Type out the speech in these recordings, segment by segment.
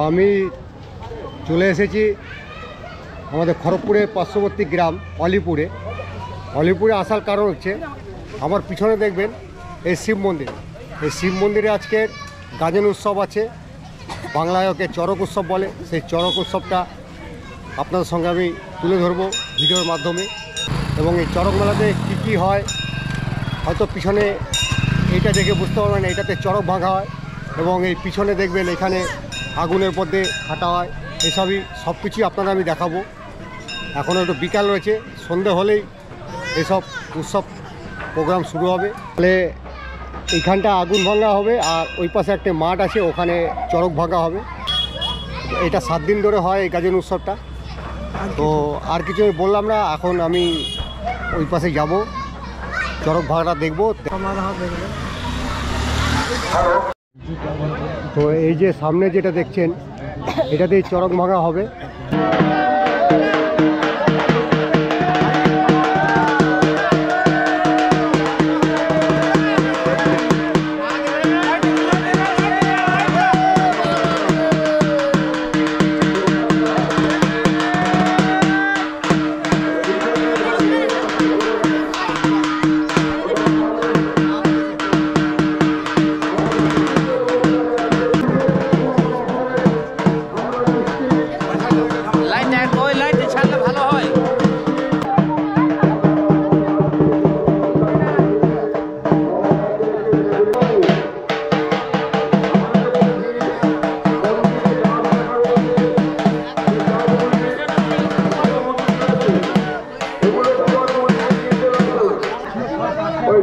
আমি চলে এসেছি আমাদের খড়গপুরের পার্শ্ববর্তী গ্রাম অলিপুরে। অলিপুরে আসার কারণ হচ্ছে আমার পিছনে দেখবেন এই শিব মন্দির। এই শিব মন্দিরে আজকে গাজন উৎসব আছে, বাংলায় ওকে চড়ক উৎসব বলে। সেই চড়ক উৎসবটা আপনাদের সঙ্গে আমি তুলে ধরবো ভিডিওর মাধ্যমে। এবং এই চড়ক মেলাতে কী কী হয় হয়তো পিছনে এইটা দেখে বুঝতে পারবেন, এইটাতে চড়ক ভাঙা হয়। এবং এই পিছনে দেখবেন এখানে আগুনের মধ্যে হাঁটা হয়। এসবই সব কিছুই আপনারা আমি দেখাবো। এখনও একটু বিকাল রয়েছে, সন্ধে হলেই এসব উৎসব প্রোগ্রাম শুরু হবে। তাহলে এইখানটা আগুন ভাঙা হবে আর ওই পাশে একটা মাঠ আছে, ওখানে চড়ক ভাঙা হবে। এটা 7 দিন ধরে হয় এই গাজন উৎসবটা। তো আর কিছু বললাম না, এখন আমি ওই পাশে যাব, চড়ক ভাঙাটা দেখবো। তো এই যে সামনে যেটা দেখছেন এটাতেই চড়ক ভাঙা হবে।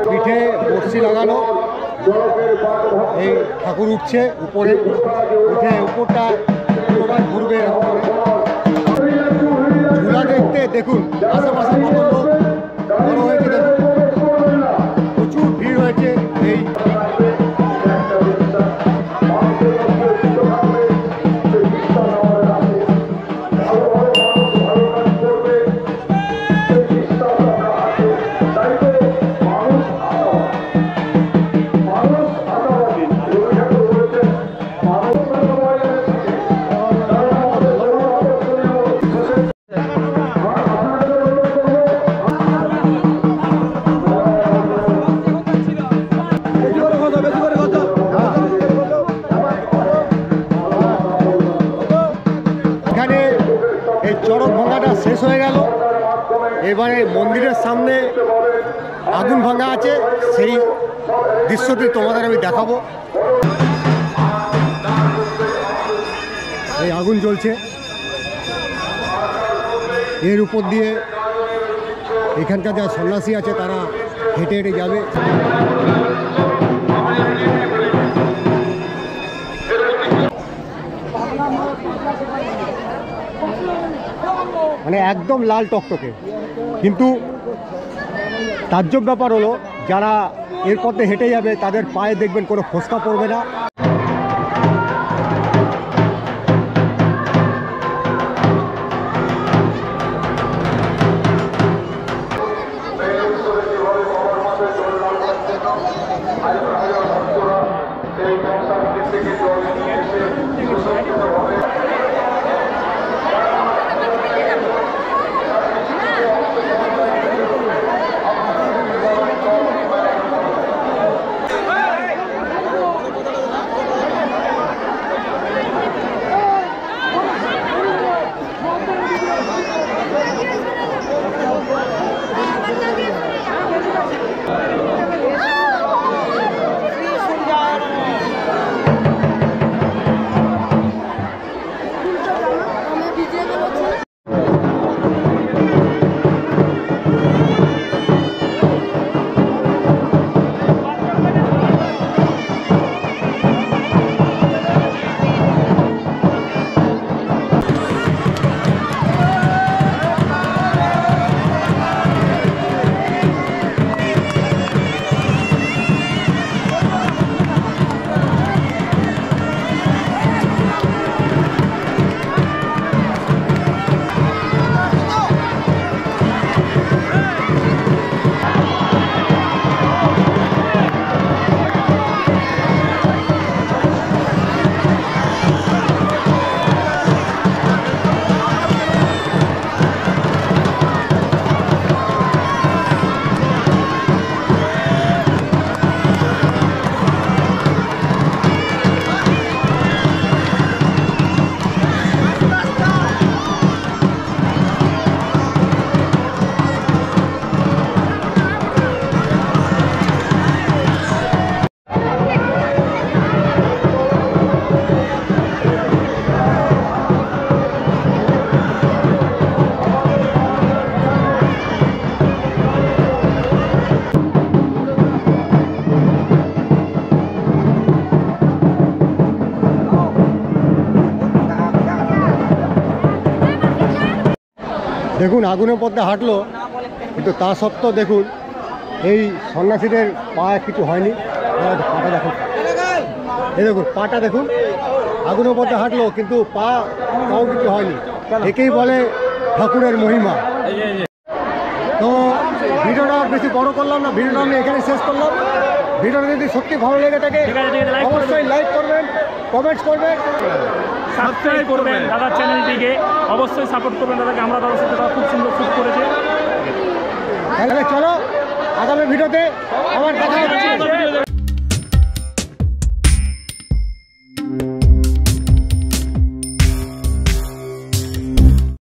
পিঠে বড়শি লাগানো, এই ঠাকুর উঠছে উপরে, উঠে উপরটা পুরোটা ঘুরবে। ঝুলা দেখতে দেখুন আশেপাশে কত লোক বড় হয়েছে, দেখুন প্রচুর ভিড় হয়েছে। এই চড়ক ভাঙাটা শেষ হয়ে গেল। এবারে মন্দিরের সামনে আগুন ভাঙা আছে, সেই দৃশ্যটি তোমাদের আমি দেখাবো। এই আগুন জ্বলছে, এর উপর দিয়ে এখানকার যা সন্ন্যাসী আছে তারা হেঁটে হেঁটে যাবে। মানে একদম লাল টকটকে। কিন্তু তাজ্জব ব্যাপার হলো, যারা এর পথে হেঁটে যাবে তাদের পায়ে দেখবেন কোনো ফোসকা পড়বে না। দেখুন আগুনের পথে হাঁটলো, কিন্তু তা সত্ত্বেও দেখুন এই সন্ন্যাসীদের পা কিছু হয়নি। পাটা দেখুন, এই দেখুন পাটা দেখুন, আগুনের পথে হাঁটলো কিন্তু পাও কিছু হয়নি। একেই বলে ঠাকুরের মহিমা। তো ভিডিওটা বেশি বড় করলাম না, ভিডিওটা আমি এখানে শেষ করলাম। ভিডিওটা যদি সত্যি ভালো লেগে থাকে অবশ্যই লাইক করবেন, কমেন্টস করবেন, সাবস্ক্রাইব করবেন দাদার চ্যানেলটিকে, অবশ্যই সাপোর্ট করবেন দাদাকে। আমরা দাদার সাথে খুব সুন্দর শ্যুট করেছে। তাহলে চলো আগামী ভিডিওতে আবার দেখা হবে।